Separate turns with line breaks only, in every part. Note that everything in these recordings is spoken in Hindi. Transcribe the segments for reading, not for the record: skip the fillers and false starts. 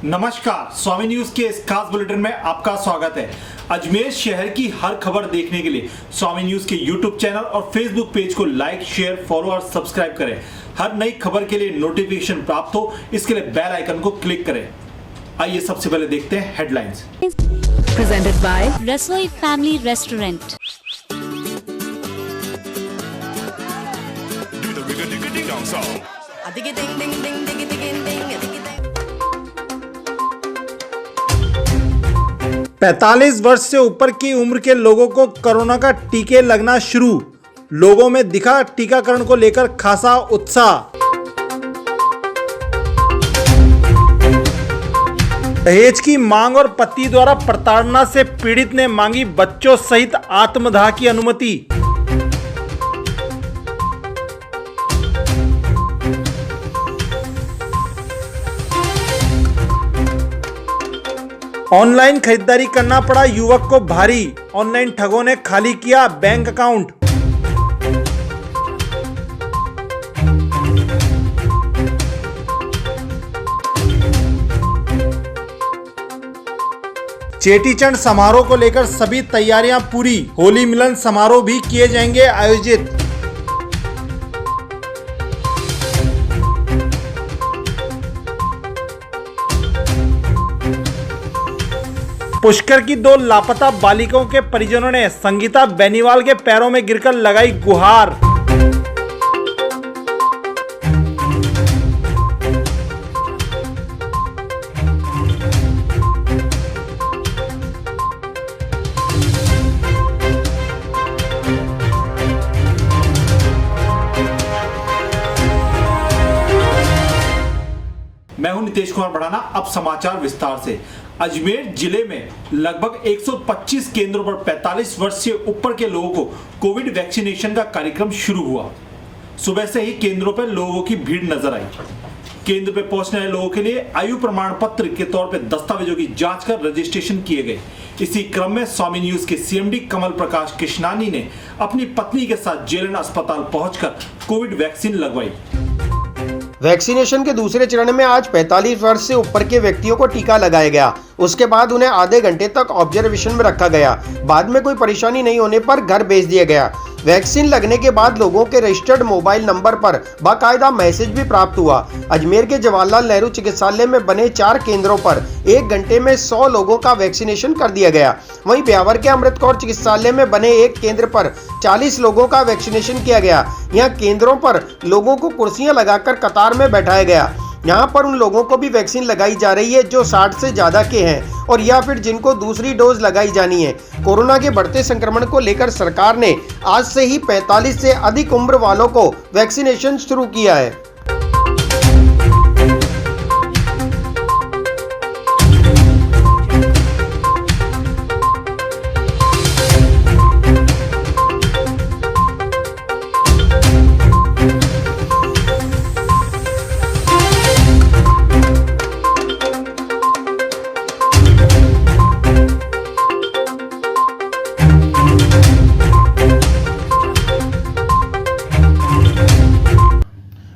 नमस्कार, स्वामी न्यूज के इस खास बुलेटिन में आपका स्वागत है। अजमेर शहर की हर खबर देखने के लिए स्वामी न्यूज के यूट्यूब चैनल और फेसबुक पेज को लाइक, शेयर, फॉलो और सब्सक्राइब करें। हर नई खबर के लिए नोटिफिकेशन प्राप्त हो, इसके लिए बेल आइकन को क्लिक करें। आइए सबसे पहले देखते हैं headlines.
Presented by Rasoi Family Restaurant.
Do the rigga digga ding dong song.
A digga ding ding ding digga digga ding a digga ding.
45 वर्ष से ऊपर की उम्र के लोगों को कोरोना का टीके लगना शुरू। लोगों में दिखा टीकाकरण को लेकर खासा उत्साह। दहेज की मांग और पति द्वारा प्रताड़ना से पीड़ित ने मांगी बच्चों सहित आत्मदाह की अनुमति। ऑनलाइन खरीदारी करना पड़ा युवक को भारी। ऑनलाइन ठगों ने खाली किया बैंक अकाउंट। चेटीचंड समारोह को लेकर सभी तैयारियां पूरी। होली मिलन समारोह भी किए जाएंगे आयोजित। पुष्कर की 2 लापता बालिकाओं के परिजनों ने संगीता बेनीवाल के पैरों में गिरकर लगाई गुहार। मैं हूं नितेश कुमार बढ़ाना। अब समाचार विस्तार से। अजमेर जिले में लगभग 125 केंद्रों पर 45 वर्ष से ऊपर के लोगों को कोविड वैक्सीनेशन का कार्यक्रम शुरू हुआ। सुबह से ही केंद्रों पर लोगों की भीड़ नजर आई। केंद्र पर पहुंचने वाले लोगों के लिए आयु प्रमाण पत्र के तौर पर दस्तावेजों की जांच कर रजिस्ट्रेशन किए गए। इसी क्रम में स्वामी न्यूज के सीएमडी कमल प्रकाश कृष्णानी ने अपनी पत्नी के साथ जेएलएन अस्पताल पहुंचकर कोविड वैक्सीन लगवाई।
वैक्सीनेशन के दूसरे चरण में आज 45 वर्ष से ऊपर के व्यक्तियों को टीका लगाया गया। उसके बाद उन्हें आधे घंटे तक ऑब्जर्वेशन में रखा गया। बाद में कोई परेशानी नहीं होने पर घर भेज दिया गया। वैक्सीन लगने के बाद लोगों के रजिस्टर्ड मोबाइल नंबर पर बाकायदा मैसेज भी प्राप्त हुआ। अजमेर के जवाहरलाल नेहरू चिकित्सालय में बने 4 केंद्रों पर 1 घंटे में 100 लोगों का वैक्सीनेशन कर दिया गया। वहीं ब्यावर के अमृत कौर चिकित्सालय में बने 1 केंद्र पर 40 लोगों का वैक्सीनेशन किया गया। यहाँ केंद्रों पर लोगों को कुर्सियां लगाकर कतार में बैठाया गया। यहाँ पर उन लोगों को भी वैक्सीन लगाई जा रही है जो 60 से ज्यादा के हैं और या फिर जिनको दूसरी डोज लगाई जानी है। कोरोना के बढ़ते संक्रमण को लेकर सरकार ने आज से ही 45 से अधिक उम्र वालों को वैक्सीनेशन शुरू किया है।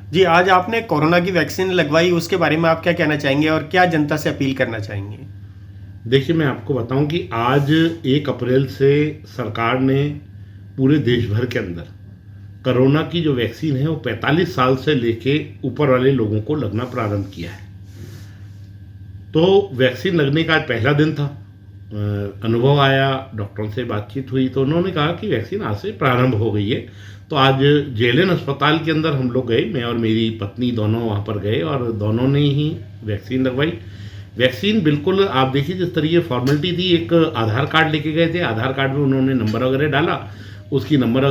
जी, आज आपने कोरोना की वैक्सीन लगवाई, उसके बारे में आप क्या कहना चाहेंगे और क्या जनता से अपील करना चाहेंगे?
देखिए, मैं आपको बताऊं कि आज 1 अप्रैल से सरकार ने पूरे देश भर के अंदर कोरोना की जो वैक्सीन है वो 45 साल से लेके ऊपर वाले लोगों को लगना प्रारंभ किया है। तो वैक्सीन लगने का आज पहला दिन था। अनुभव आया, डॉक्टरों से बातचीत हुई तो उन्होंने कहा कि वैक्सीन आज से प्रारंभ हो गई है। तो आज जेएलएन अस्पताल के अंदर हम लोग गए, मैं और मेरी पत्नी दोनों वहाँ पर गए और दोनों ने ही वैक्सीन लगवाई। वैक्सीन बिल्कुल आप देखिए जिस तरीके फॉर्मेलिटी थी, एक आधार कार्ड लेके गए थे, आधार कार्ड में उन्होंने नंबर वगैरह डाला, उसकी नंबर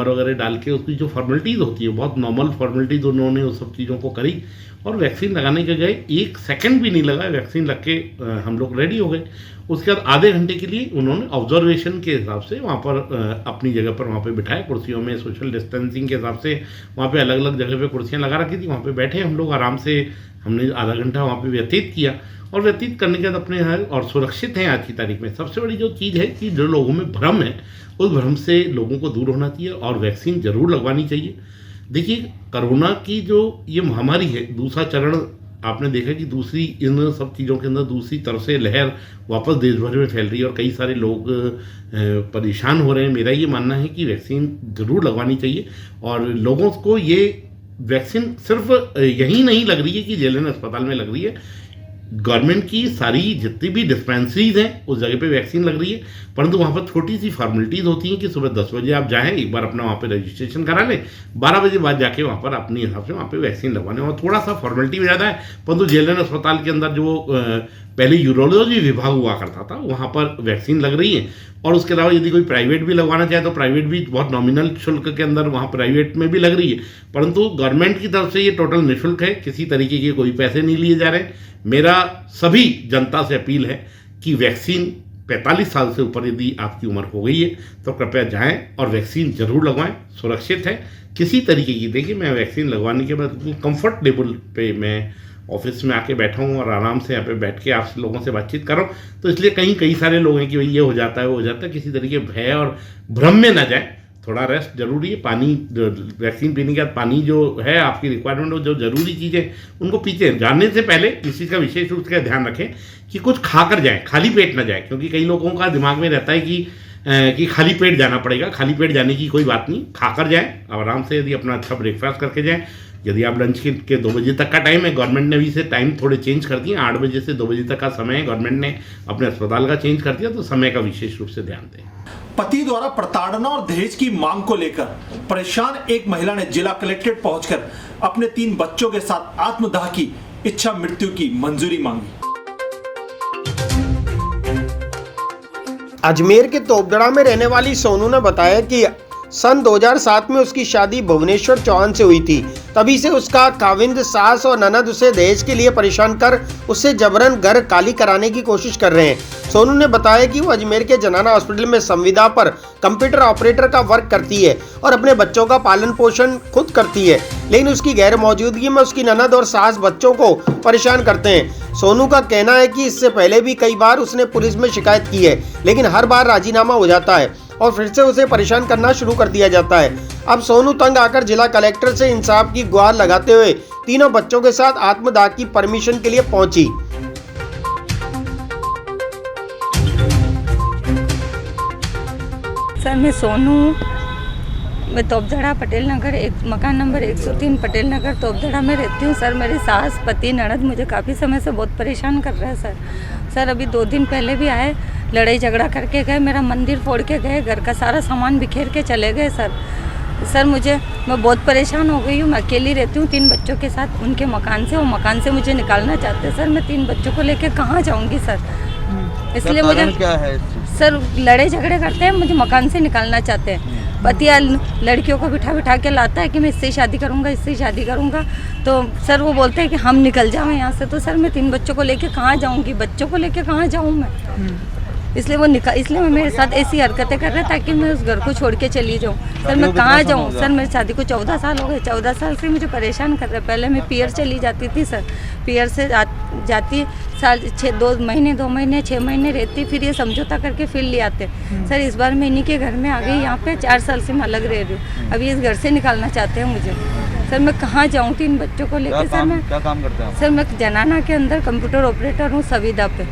वगैरह डाल के उसकी जो फॉर्मेलिटीज़ होती है बहुत नॉर्मल फॉर्मेलिटीज़ उन्होंने उस सब चीज़ों को करी और वैक्सीन लगाने के गए। 1 सेकंड भी नहीं लगा, वैक्सीन लग के हम लोग रेडी हो गए। उसके बाद आधे घंटे के लिए उन्होंने ऑब्जर्वेशन के हिसाब से वहाँ पर अपनी जगह पर वहाँ पे बिठाए, कुर्सियों में सोशल डिस्टेंसिंग के हिसाब से वहाँ पे अलग अलग जगह पे कुर्सियाँ लगा रखी थी। वहाँ पे बैठे हम लोग आराम से, हमने आधा घंटा वहाँ पे व्यतीत किया और व्यतीत करने के बाद अपने यहाँ और सुरक्षित हैं आज की तारीख में। सबसे बड़ी जो चीज़ है कि जो लोगों में भ्रम है उस भ्रम से लोगों को दूर होना चाहिए और वैक्सीन जरूर लगवानी चाहिए। देखिए, कोरोना की जो ये महामारी है, दूसरा चरण आपने देखा कि दूसरी इन सब चीज़ों के अंदर दूसरी तरफ से लहर वापस देश भर में फैल रही है और कई सारे लोग परेशान हो रहे हैं। मेरा ये मानना है कि वैक्सीन ज़रूर लगवानी चाहिए और लोगों को ये वैक्सीन सिर्फ यहीं नहीं लग रही है कि जेएलएन अस्पताल में लग रही है, गवर्नमेंट की सारी जितनी भी डिस्पेंसरीज हैं उस जगह पे वैक्सीन लग रही है, परंतु वहाँ पर छोटी सी फॉर्मेलिटीज़ होती हैं कि सुबह 10 बजे आप जाएं, एक बार अपना वहाँ पे रजिस्ट्रेशन करा लें, 12 बजे बाद जाके वहाँ पर अपने हिसाब से वहाँ पे वैक्सीन लगवाने, और थोड़ा सा फॉर्मेलिटी में ज़्यादा है। परंतु जेएलएन अस्पताल के अंदर जो पहले यूरोलॉजी विभाग हुआ करता था वहाँ पर वैक्सीन लग रही है, और उसके अलावा यदि कोई प्राइवेट भी लगवाना चाहे तो प्राइवेट भी बहुत नॉमिनल शुल्क के अंदर वहाँ प्राइवेट में भी लग रही है, परंतु गवर्नमेंट की तरफ से ये टोटल निःशुल्क है, किसी तरीके के कोई पैसे नहीं लिए जा रहे। मेरा सभी जनता से अपील है कि वैक्सीन 45 साल से ऊपर यदि आपकी उम्र हो गई है तो कृपया जाएं और वैक्सीन जरूर लगवाएं, सुरक्षित है किसी तरीके की। देखिए, मैं वैक्सीन लगवाने के बाद कंफर्टेबल पे मैं ऑफिस में आके बैठा हूँ और आराम से यहाँ पे बैठ के आप लोगों से बातचीत कर रहा हूँ, तो इसलिए कई सारे लोग हैं कि भाई ये हो जाता है वो हो जाता है, किसी तरीके भय और भ्रम में ना जाए। थोड़ा रेस्ट जरूरी है, पानी वैक्सीन पीने के बाद पानी जो है आपकी रिक्वायरमेंट हो, जो जरूरी चीज़ें उनको पीते हैं। जाने से पहले इस चीज़ का विशेष रूप से ध्यान रखें कि कुछ खाकर जाएं, खाली पेट ना जाएं, क्योंकि कई लोगों का दिमाग में रहता है कि खाली पेट जाना पड़ेगा। खाली पेट जाने की कोई बात नहीं, खाकर जाएं आराम से, यदि अपना अच्छा ब्रेकफास्ट करके जाएं। यदि आप लंच के 2 बजे तक का टाइम है, गवर्नमेंट ने भी इसे टाइम थोड़े चेंज कर दिए, 8 बजे से 2 बजे तक का समय गवर्नमेंट ने अपने अस्पताल का चेंज कर दिया, तो समय का विशेष रूप से ध्यान दें।
पति द्वारा प्रताड़ना और दहेज की मांग को लेकर परेशान एक महिला ने जिला कलेक्ट्रेट पहुंचकर अपने 3 बच्चों के साथ आत्मदाह की इच्छा मृत्यु की मंजूरी मांगी।
अजमेर के तोपगढ़ा में रहने वाली सोनू ने बताया कि सन 2007 में उसकी शादी भुवनेश्वर चौहान से हुई थी। तभी से उसका काविंद, सास और ननद उसे दहेज के लिए परेशान कर उससे जबरन घर खाली कराने की कोशिश कर रहे हैं। सोनू ने बताया कि वो अजमेर के जनाना हॉस्पिटल में संविदा पर कंप्यूटर ऑपरेटर का वर्क करती है और अपने बच्चों का पालन पोषण खुद करती है, लेकिन उसकी गैर मौजूदगी में उसकी ननद और सास बच्चों को परेशान करते हैं। सोनू का कहना है कि इससे पहले भी कई बार उसने पुलिस में शिकायत की है, लेकिन हर बार राजीनामा हो जाता है और फिर से उसे परेशान करना शुरू कर दिया जाता है। अब सोनू तंग आकर जिला कलेक्टर से इंसाफ की गुहार लगाते हुए तीनों बच्चों के साथ आत्मदाह की परमिशन के लिए पहुंची।
सर, मैं सोनू, मैं तोपगढ़ा पटेल नगर मकान नंबर 103 पटेल नगर तोपगढ़ा में रहती हूँ। सर, मेरे सास, पति, ननद मुझे काफ़ी समय से बहुत परेशान कर रहे हैं। सर अभी 2 दिन पहले भी आए, लड़ाई झगड़ा करके गए, मेरा मंदिर फोड़ के गए, घर का सारा सामान बिखेर के चले गए। सर मैं बहुत परेशान हो गई हूँ। मैं अकेली रहती हूँ 3 बच्चों के साथ उनके मकान से, वो मकान से मुझे निकालना चाहते हैं। सर मैं 3 बच्चों को लेकर कहाँ जाऊँगी सर? इसलिए मुझे क्या है सर, लड़ाई झगड़े करते हैं, मुझे मकान से निकालना चाहते हैं। पति लड़कियों को बिठा के लाता है कि मैं इससे शादी करूंगा, इससे शादी करूंगा, तो सर वो बोलते हैं कि हम निकल जाओ यहाँ से। तो सर मैं 3 बच्चों को लेके कहाँ जाऊंगी? बच्चों को लेके कहाँ जाऊँ मैं? इसलिए मैं मेरे साथ ऐसी हरकतें कर रहे हैं ताकि मैं उस घर को छोड़ के चली जाऊँ। सर मैं कहाँ जाऊँ? सर मेरी शादी को 14 साल हो गए, 14 साल से मुझे परेशान कर रहे हैं। पहले मैं पीयर चली जाती थी सर, पीयर से जाती 2 महीने 6 महीने रहती, फिर ये समझौता करके फिर ले आते। सर इस बार मैं इन्हीं के घर में आ गई, यहाँ पे 4 साल से मैं अलग रह रही हूँ। अभी इस घर से निकालना चाहते हैं मुझे। सर मैं कहाँ जाऊँ 3 बच्चों को लेकर? सर मैं क्या काम करते हैं? सर मैं जनाना के अंदर कंप्यूटर ऑपरेटर हूँ, संविदा पे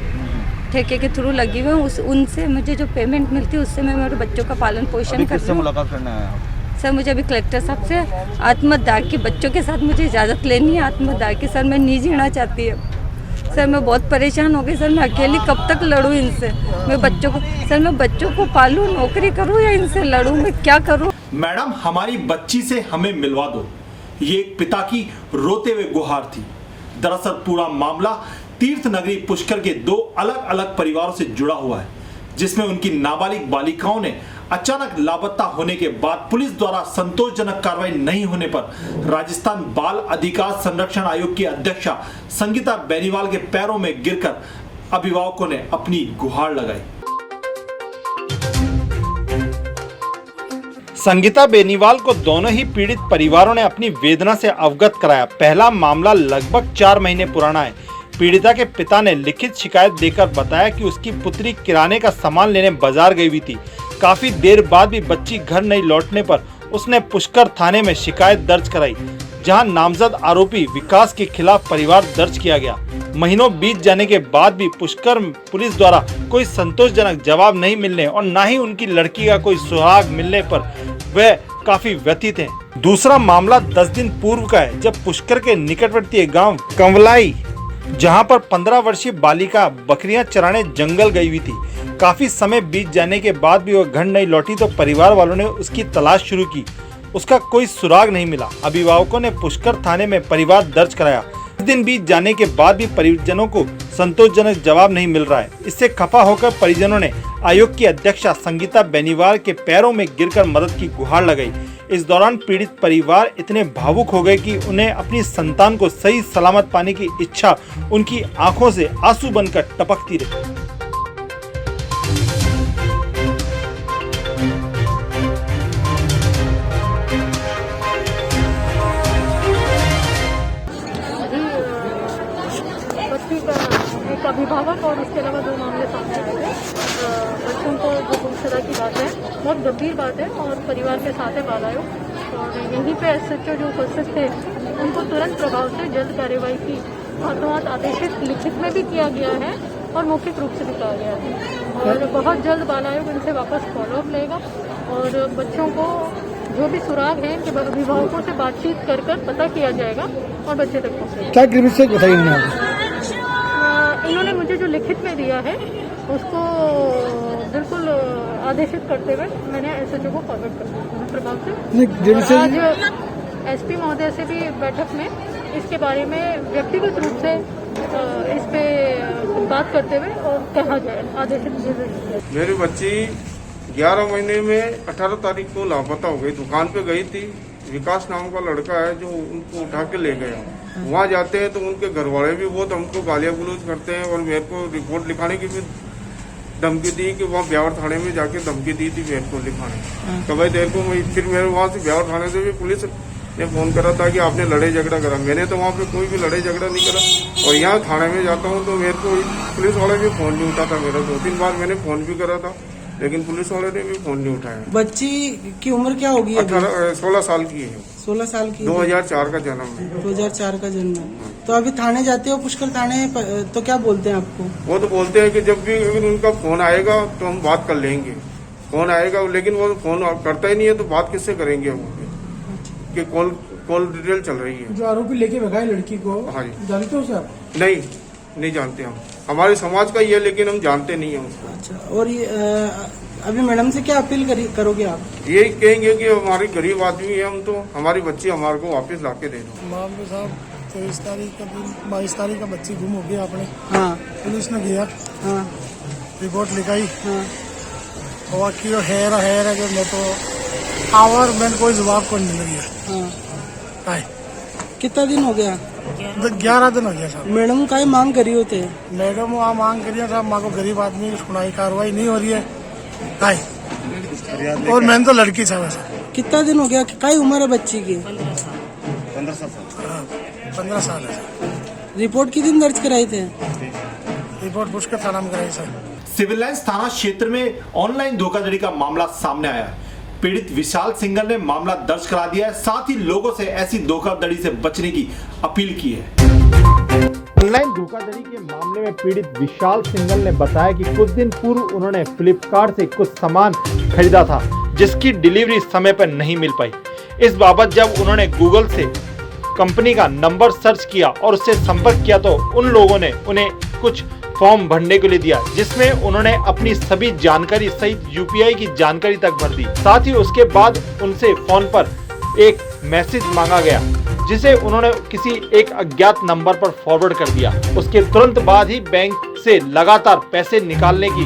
ठेके के थ्रू लगी हुई हूँ। उनसे मुझे जो पेमेंट मिलती है उससे मैं मेरे बच्चों का पालन पोषण करती हूँ। मुलाकात करना है सर मुझे अभी कलेक्टर साहब से आत्मदाह की, बच्चों के साथ मुझे इजाज़त लेनी है आत्मदाह की। सर मैं नहीं जीना चाहती है सर, मैं बहुत परेशान हो गई सर। मैं अकेली कब तक लड़ूँ इनसे? मैं बच्चों को पालूँ, नौकरी करूँ या इनसे लड़ूँ? मैं क्या करूँ?
मैडम हमारी बच्ची से हमें मिलवा दो, ये एक पिता की रोते हुए गुहार थी। दरअसल पूरा मामला तीर्थ नगरी पुष्कर के 2 अलग अलग परिवारों से जुड़ा हुआ है, जिसमें उनकी नाबालिग बालिकाओं ने अचानक लापता होने के बाद पुलिस द्वारा संतोषजनक कार्रवाई नहीं होने पर राजस्थान बाल अधिकार संरक्षण आयोग की अध्यक्षा संगीता बेनीवाल के पैरों में गिरकर अभिभावकों ने अपनी गुहार लगाई। संगीता बेनीवाल को दोनों ही पीड़ित परिवारों ने अपनी वेदना से अवगत कराया। पहला मामला लगभग 4 महीने पुराना है। पीड़िता के पिता ने लिखित शिकायत देकर बताया कि उसकी पुत्री किराने का सामान लेने बाजार गई हुई थी। काफी देर बाद भी बच्ची घर नहीं लौटने पर उसने पुष्कर थाने में शिकायत दर्ज कराई, जहां नामजद आरोपी विकास के खिलाफ परिवार दर्ज किया गया। महीनों बीत जाने के बाद भी पुष्कर पुलिस द्वारा कोई संतोषजनक जवाब नहीं मिलने और न ही उनकी लड़की का कोई सुराग मिलने पर वह काफी व्यथित हैं। दूसरा मामला 10 दिन पूर्व का है, जब पुष्कर के निकटवर्ती गांव कंवलाई, जहां पर 15 वर्षीय बालिका बकरियां चराने जंगल गई हुई थी। काफी समय बीत जाने के बाद भी वह घर नहीं लौटी तो परिवार वालों ने उसकी तलाश शुरू की। उसका कोई सुराग नहीं मिला। अभिभावकों ने पुष्कर थाने में परिवार दर्ज कराया। 10 दिन बीत जाने के बाद भी परिजनों को संतोषजनक जवाब नहीं मिल रहा है। इससे खफा होकर परिजनों ने आयोग की अध्यक्षा संगीता बेनीवाल के पैरों में गिरकर मदद की गुहार लगाई। इस दौरान पीड़ित परिवार इतने भावुक हो गए कि उन्हें अपनी संतान को सही सलामत पाने की इच्छा उनकी आंखों से आंसू बनकर टपकती रही।
बच्ची का एक अभिभावक और उसके अलावा 2 मामले सामने आए थे। बच्चों को जो गुमशुदा की बात है बहुत गंभीर बात है और परिवार के साथ है बाल आयोग और यहीं पे SHO जो उपस्थित थे उनको तुरंत प्रभाव से जल्द कार्रवाई की हाथों हाथ आदेशित लिखित में भी किया गया है और मौखिक रूप से भी कहा गया है और बहुत जल्द बाल आयोग इनसे वापस फॉलोअप लेगा और बच्चों को जो भी सुराग है कि अभिभावकों से बातचीत कर पता किया जाएगा और बच्चे तक पहुँचेगा।
क्या ग्रीवेंस से बताइए
इन्होंने मुझे जो लिखित में दिया है उसको बिल्कुल आदेशित करते हुए मैंने SHO को फॉरवर्ड कर दिया प्रभाव से। आज SP महोदय से भी बैठक में इसके बारे में व्यक्तिगत रूप से इस पे बात करते हुए और कहा जाए आदेशित।
मेरी बच्ची 11 महीने में 18 तारीख को लापता हो गई। दुकान पे गई थी, विकास नाम का लड़का है जो उनको उठा के ले गया। वहाँ जाते हैं तो उनके घर वाले भी बहुत हमको गालियाँ गलौज करते हैं और मेरे को रिपोर्ट लिखाने की भी धमकी दी कि वहाँ ब्यावर थाने में जाके धमकी दी थी मेरे को लिखाने। तो भाई देखो फिर मेरे वहाँ से ब्यावर थाने से भी पुलिस ने फोन करा था कि आपने लड़ाई झगड़ा करा। मैंने तो वहाँ पे कोई भी लड़ाई झगड़ा नहीं करा और यहाँ थाने में जाता हूँ तो मेरे को पुलिस वाले भी फोन नहीं उठाता। मेरा 2-3 बार मैंने फोन भी करा था लेकिन पुलिस वाले ने भी फोन नहीं उठाया।
बच्ची की उम्र क्या होगी?
16 साल की है।
16 साल की?
2004 का जन्म है।
2004 का जन्म है। तो अभी थाने जाते हो पुष्कर थाने तो क्या बोलते हैं आपको? वो
तो बोलते हैं कि जब भी उनका फोन आएगा तो हम बात कर लेंगे। फोन आएगा लेकिन वो फोन करता ही नहीं है तो बात किससे करेंगे हम कि कॉल डिटेल चल रही है।
जो आरोपी लेके भगा है लड़की को,
हाँ जी,
जानते हो उसे आप?
नहीं जानते हम। हमारे समाज का ही है लेकिन हम जानते नहीं हैं उसको।
अच्छा, और ये अभी मैडम से क्या अपील करोगे आप?
यही कहेंगे कि हमारी गरीब आदमी है हम, तो हमारी बच्ची हमारे को वापस लाके दे दो।
मामले साहब 23 तारीख का दिन 22 तारीख का बच्ची गुम हो गई अपने।
हाँ,
पुलिस ने गया,
हाँ,
रिपोर्ट लिखाई,
हाँ,
और कि है कि मैं तो आवर मैंने कोई जवाब को नहीं मिल गया।
हाँ, कितना दिन हो गया?
11 दिन हो गया साहब।
मैडम का मांग करी होते?
मैडम वहाँ मांग करिए साहब, माँ को गरीब आदमी की सुनाई कार्रवाई नहीं हो रही है। और मैंने तो लड़की था वैसे।
कितना दिन हो गया? क्या उम्र है बच्ची की?
15 साल है।
रिपोर्ट किस दिन दर्ज कराई थे?
रिपोर्ट पुष्कर थाना में कराई सर।
सिविल लाइंस थाना क्षेत्र में ऑनलाइन धोखाधड़ी का मामला सामने आया है। पीड़ित विशाल सिंघल ने मामला दर्ज करा दिया है, साथ ही लोगों से ऐसी धोखाधड़ी से बचने की अपील की है। ऑनलाइन धोखाधड़ी के मामले में पीड़ित विशाल सिंघल ने बताया कि कुछ दिन पूर्व उन्होंने फ्लिपकार्ट से कुछ सामान खरीदा था जिसकी डिलीवरी समय पर नहीं मिल पाई। इस बाबत जब उन्होंने गूगल से कंपनी का नंबर सर्च किया और उससे संपर्क किया तो उन लोगों ने उन्हें कुछ फॉर्म भरने के लिए दिया जिसमें उन्होंने अपनी सभी जानकारी सहित UPI की जानकारी तक भर दी। साथ ही उसके बाद उनसे फोन पर एक मैसेज मांगा गया जिसे उन्होंने किसी एक अज्ञात नंबर पर फॉरवर्ड कर दिया। उसके तुरंत बाद ही बैंक से लगातार पैसे निकालने की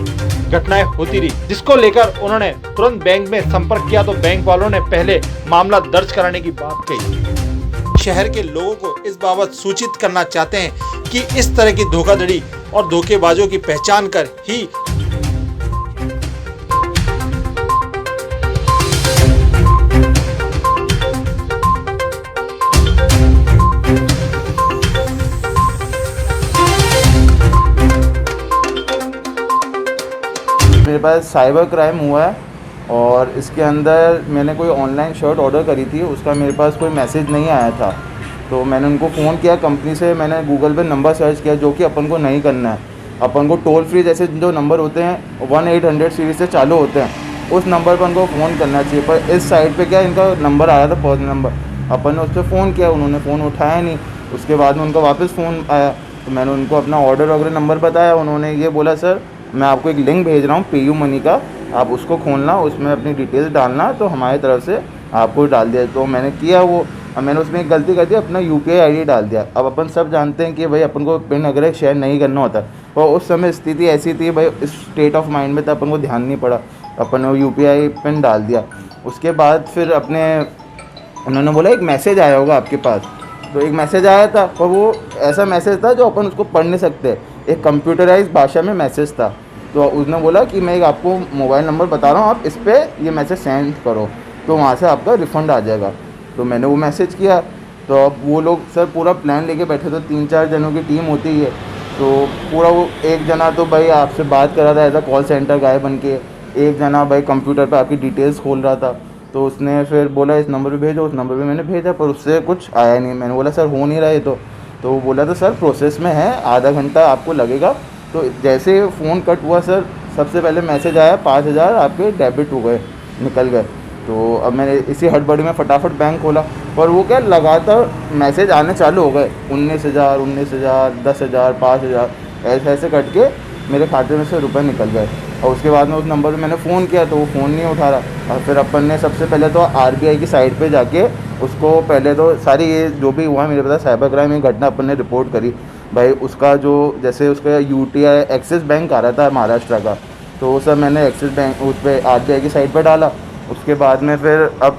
घटनाएं होती रही, जिसको लेकर उन्होंने तुरंत बैंक में संपर्क किया तो बैंक वालों ने पहले मामला दर्ज कराने की बात कही। शहर के लोगों को इस बाबत सूचित करना चाहते हैं कि इस तरह की धोखाधड़ी और धोखेबाजों की पहचान कर ही
मेरे पास साइबर क्राइम हुआ है और इसके अंदर मैंने कोई ऑनलाइन शर्ट ऑर्डर करी थी, उसका मेरे पास कोई मैसेज नहीं आया था। तो मैंने उनको फ़ोन किया कंपनी से, मैंने गूगल पे नंबर सर्च किया, जो कि अपन को नहीं करना है। अपन को टोल फ्री जैसे जो नंबर होते हैं 1-800 सीरीज से चालू होते हैं, उस नंबर पर उनको फ़ोन करना चाहिए। पर इस साइट पे क्या इनका नंबर आया था, पर्सनल नंबर, अपन ने उस पर फ़ोन किया, उन्होंने फ़ोन उठाया नहीं। उसके बाद में उनका वापस फ़ोन आया तो मैंने उनको अपना ऑर्डर वगैरह नंबर बताया। उन्होंने ये बोला सर मैं आपको एक लिंक भेज रहा हूँ पेयू मनी का, आप उसको खोलना, उसमें अपनी डिटेल्स डालना, तो हमारी तरफ से आपको डाल दिया। तो मैंने किया वो, अब मैंने उसमें एक गलती कर दी, अपना UPI ID डाल दिया। अब अपन सब जानते हैं कि भाई अपन को पिन वगैरह शेयर नहीं करना होता, और उस समय स्थिति ऐसी थी भाई, इस स्टेट ऑफ माइंड में था, अपन को ध्यान नहीं पड़ा, अपन ने UPI पिन डाल दिया। उसके बाद फिर अपने उन्होंने बोला एक मैसेज आया होगा आपके पास, तो एक मैसेज आया था, पर वो ऐसा मैसेज था जो अपन उसको पढ़ नहीं सकते, एक कंप्यूटराइज भाषा में मैसेज था। तो उसने बोला कि मैं एक आपको मोबाइल नंबर बता रहा हूँ, आप इस पर ये मैसेज सेंड करो, तो वहाँ से आपका रिफ़ंड आ जाएगा। तो मैंने वो मैसेज किया, तो अब वो लोग सर पूरा प्लान लेके बैठे, तो 3-4 जनों की टीम होती है, तो पूरा वो एक जना तो भाई आपसे बात कर रहा था ऐसा कॉल सेंटर गाय बन के, एक जना भाई कंप्यूटर पे आपकी डिटेल्स खोल रहा था। तो उसने फिर बोला इस नंबर पे भेजो, उस नंबर पे मैंने भेजा, पर उससे कुछ आया नहीं। मैंने बोला सर हो नहीं रहा है, तो वो बोला था सर प्रोसेस में है, आधा घंटा आपको लगेगा। तो जैसे फ़ोन कट हुआ सर, सबसे पहले मैसेज आया 5000 आपके डेबिट हो गए, निकल गए। तो अब मैंने इसी हड़बड़ी में फटाफट बैंक खोला, पर वो क्या लगातार मैसेज आने चालू हो गए, 19,000, 10,000, 5,000, ऐसे कट के मेरे खाते में से रुपए निकल गए। और उसके बाद में उस नंबर पे मैंने फ़ोन किया तो वो फ़ोन नहीं उठा रहा। और फिर अपन ने सबसे पहले तो RBI की साइट पे जाके उसको पहले तो सारी ये जो भी हुआ मेरे पता साइबर क्राइम की घटना अपन ने रिपोर्ट करी। भाई उसका जो जैसे उसका UTI एक्सिस बैंक आ रहा था महाराष्ट्र का, तो वो सब मैंने एक्सिस बैंक उस पर RBI की साइट पर डाला। उसके बाद में फिर अब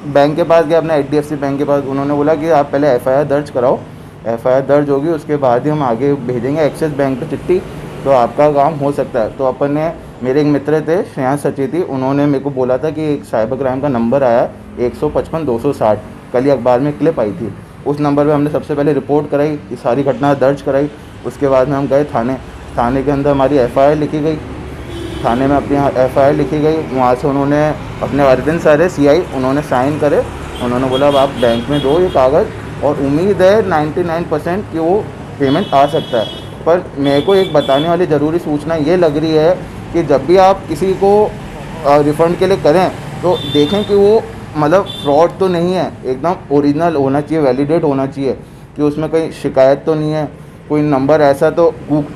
बैंक के पास गया, अपना HDFC बैंक के पास, उन्होंने बोला कि आप पहले FIR दर्ज कराओ, FIR दर्ज होगी उसके बाद ही हम आगे भेजेंगे एक्सिस बैंक पे चिट्ठी, तो आपका काम हो सकता है। तो अपन ने, मेरे एक मित्र थे श्रेयांश सचेती, उन्होंने मेरे को बोला था कि एक साइबर क्राइम का नंबर आया 155-260, कल ही अखबार में क्लिप आई थी, उस नंबर पे हमने सबसे पहले रिपोर्ट कराई, ये सारी घटना दर्ज कराई। उसके बाद में हम गए थाने के अंदर हमारी FIR लिखी गई, थाने में अपनी FIR लिखी गई। वहाँ से उन्होंने अपने अरविंद सर है CI, उन्होंने साइन करे, उन्होंने बोला अब आप बैंक में दो ये कागज़, और उम्मीद है 99% कि वो पेमेंट आ सकता है। पर मेरे को एक बताने वाली ज़रूरी सूचना ये लग रही है कि जब भी आप किसी को रिफ़ंड के लिए करें तो देखें कि वो मतलब फ्रॉड तो नहीं है, एकदम ओरिजिनल होना चाहिए, वैलिडेट होना चाहिए, कि उसमें कहीं शिकायत तो नहीं है, कोई नंबर ऐसा तो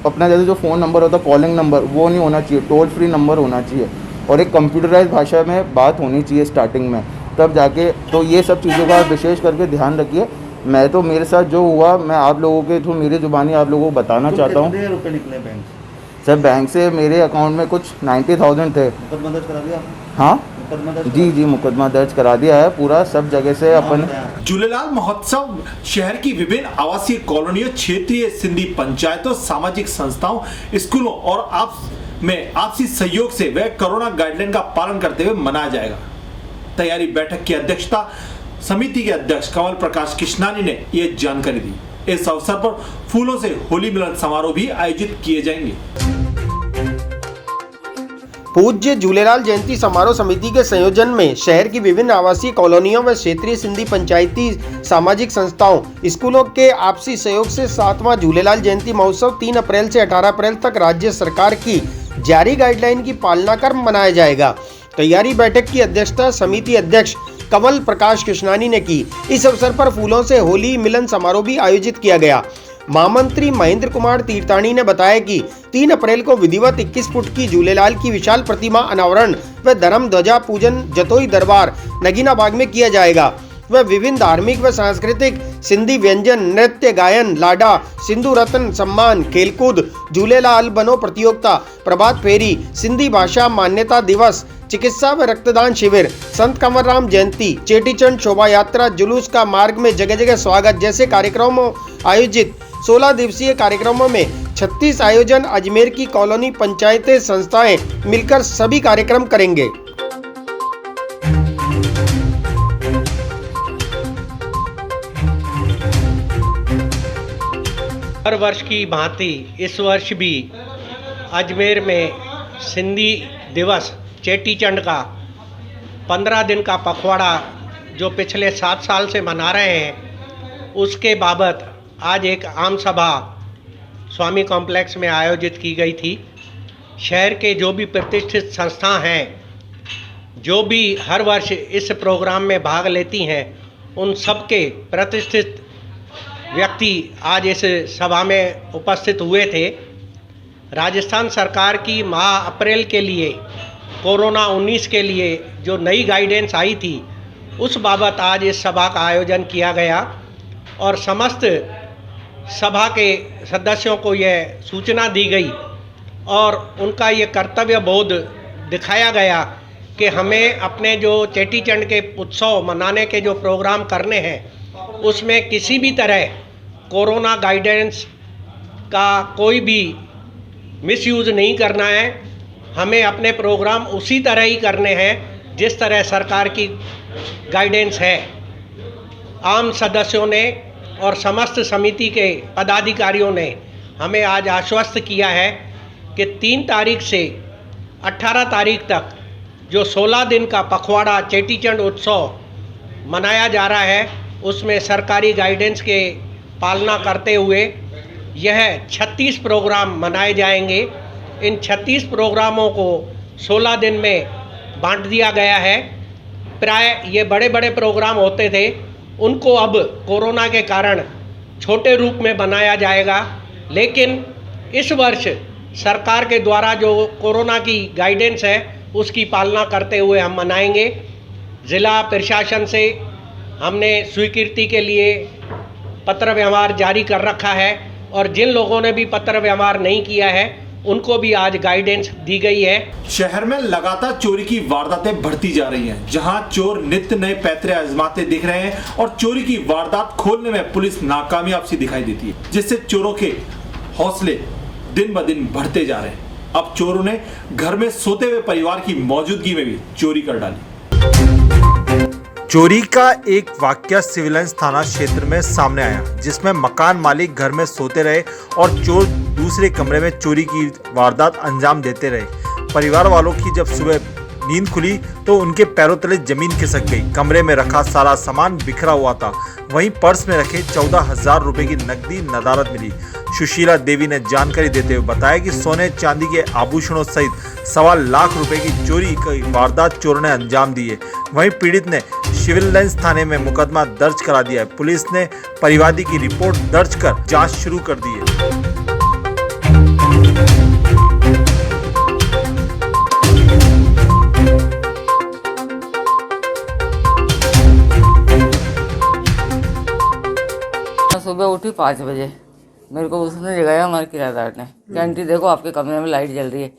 अपना जैसे जो फ़ोन नंबर होता है कॉलिंग नंबर वो नहीं होना चाहिए, टोल फ्री नंबर होना चाहिए, और एक कंप्यूटराइज भाषा में बात होनी चाहिए स्टार्टिंग में, तब जाके। तो ये सब चीज़ों का विशेष करके ध्यान रखिए। मैं तो मेरे साथ जो हुआ मैं आप लोगों के थ्रू मेरी ज़ुबानी आप लोगों को बताना चाहता हूँ।
कितने रुपए निकले बैंक से?
सर बैंक से मेरे अकाउंट में कुछ 90,000 थे।
मुकदमा दर्ज करा दिया आपने?
हाँ
मुकदमा दर्ज
जी मुकदमा दर्ज करा दिया है पूरा, सब जगह से अपन।
झूलेलाल महोत्सव शहर की विभिन्न आवासीय कॉलोनियों, क्षेत्रीय सिंधी पंचायतों, सामाजिक संस्थाओं, स्कूलों और आपसी सहयोग से वह कोरोना गाइडलाइन का पालन करते हुए मनाया जाएगा। तैयारी बैठक की अध्यक्षता समिति के अध्यक्ष कंवल प्रकाश कृष्णानी ने यह जानकारी दी। इस अवसर पर फूलों से होली मिलन समारोह भी आयोजित किए जाएंगे।
पूज्य झूलेलाल जयंती समारोह समिति के संयोजन में शहर की विभिन्न आवासीय कॉलोनियों व क्षेत्रीय सिंधी पंचायती सामाजिक संस्थाओं, स्कूलों के आपसी सहयोग से 7वां झूलेलाल जयंती महोत्सव 3 अप्रैल से 18 अप्रैल तक राज्य सरकार की जारी गाइडलाइन की पालना कर मनाया जाएगा। तैयारी बैठक की अध्यक्षता समिति अध्यक्ष कंवल प्रकाश कृष्णानी ने की। इस अवसर पर फूलों से होली मिलन समारोह भी आयोजित किया गया। महामंत्री महेंद्र कुमार तीर्थानी ने बताया कि 3 अप्रैल को विधिवत 21 फुट की झूलेलाल की विशाल प्रतिमा अनावरण व धर्म ध्वजा पूजन जतोई दरबार नगीना बाग में किया जाएगा। वह विभिन्न धार्मिक व सांस्कृतिक सिंधी व्यंजन, नृत्य, गायन, लाडा, सिंधु रत्न सम्मान, खेलकूद, झूलेलाल बनो प्रतियोगिता, प्रभात फेरी, सिंधी भाषा मान्यता दिवस, चिकित्सा व रक्तदान शिविर, संत कंवरराम जयंती, चेटीचंड शोभा यात्रा, जुलूस का मार्ग में जगह जगह स्वागत जैसे कार्यक्रमों आयोजित 16 दिवसीय कार्यक्रमों में 36 आयोजन अजमेर की कॉलोनी पंचायतें संस्थाएं मिलकर सभी कार्यक्रम करेंगे।
हर वर्ष की भांति इस वर्ष भी अजमेर में सिंधी दिवस चेटीचंड का 15 दिन का पखवाड़ा जो पिछले 7 साल से मना रहे हैं, उसके बाबत आज एक आम सभा स्वामी कॉम्प्लेक्स में आयोजित की गई थी। शहर के जो भी प्रतिष्ठित संस्था हैं, जो भी हर वर्ष इस प्रोग्राम में भाग लेती हैं, उन सबके प्रतिष्ठित व्यक्ति आज इस सभा में उपस्थित हुए थे। राजस्थान सरकार की माह अप्रैल के लिए कोरोना 19 के लिए जो नई गाइडेंस आई थी, उस बाबत आज इस सभा का आयोजन किया गया और समस्त सभा के सदस्यों को यह सूचना दी गई और उनका ये कर्तव्य बोध दिखाया गया कि हमें अपने जो चेटीचंड के उत्सव मनाने के जो प्रोग्राम करने हैं, उसमें किसी भी तरह कोरोना गाइडेंस का कोई भी मिसयूज़ नहीं करना है। हमें अपने प्रोग्राम उसी तरह ही करने हैं जिस तरह सरकार की गाइडेंस है। आम सदस्यों ने और समस्त समिति के पदाधिकारियों ने हमें आज आश्वस्त किया है कि 3 तारीख से 18 तारीख तक जो 16 दिन का पखवाड़ा चेटीचंड उत्सव मनाया जा रहा है, उसमें सरकारी गाइडेंस के पालना करते हुए यह 36 प्रोग्राम मनाए जाएंगे। इन 36 प्रोग्रामों को 16 दिन में बांट दिया गया है। प्राय ये बड़े बड़े प्रोग्राम होते थे, उनको अब कोरोना के कारण छोटे रूप में बनाया जाएगा, लेकिन इस वर्ष सरकार के द्वारा जो कोरोना की गाइडेंस है उसकी पालना करते हुए हम मनाएंगे। ज़िला प्रशासन से हमने स्वीकृति के लिए पत्र व्यवहार जारी कर रखा है और जिन लोगों ने भी पत्र व्यवहार नहीं किया है उनको भी आज गाइडेंस दी गई है।
शहर में लगातार चोरी की वारदातें बढ़ती जा रही हैं, जहां चोर नित्य नए पैतरे आजमाते दिख रहे हैं और चोरी की वारदात खोलने में पुलिस नाकामयाब सी दिखाई देती है, जिससे चोरों के हौसले दिन ब दिन बढ़ते जा रहे हैं। अब चोरों ने घर में सोते हुए परिवार की मौजूदगी में भी चोरी कर डाली। चोरी का एक वाकया सिविल लाइंस थाना क्षेत्र में सामने आया, जिसमें मकान मालिक घर में सोते रहे और चोर दूसरे कमरे में चोरी की वारदात अंजाम देते रहे। परिवार वालों की जब सुबह नींद खुली तो उनके पैरों तले जमीन खिसक गई। कमरे में रखा सारा सामान बिखरा हुआ था। वहीं पर्स में रखे 14,000 रुपए की नकदी नदारद मिली। सुशीला देवी ने जानकारी देते हुए बताया कि सोने चांदी के आभूषणों सहित 1.25 लाख रुपए की चोरी की वारदात चोरों ने अंजाम दी है। वहीं पीड़ित ने सिविल लाइंस थाने में मुकदमा दर्ज करा दिया है। पुलिस ने परिवादी की रिपोर्ट दर्ज कर जांच शुरू कर दी है।
सुबह उठी 5 बजे, मेरे को उसने जगाया हमारे किराएदार ने कि आंटी देखो आपके कमरे में लाइट जल रही है।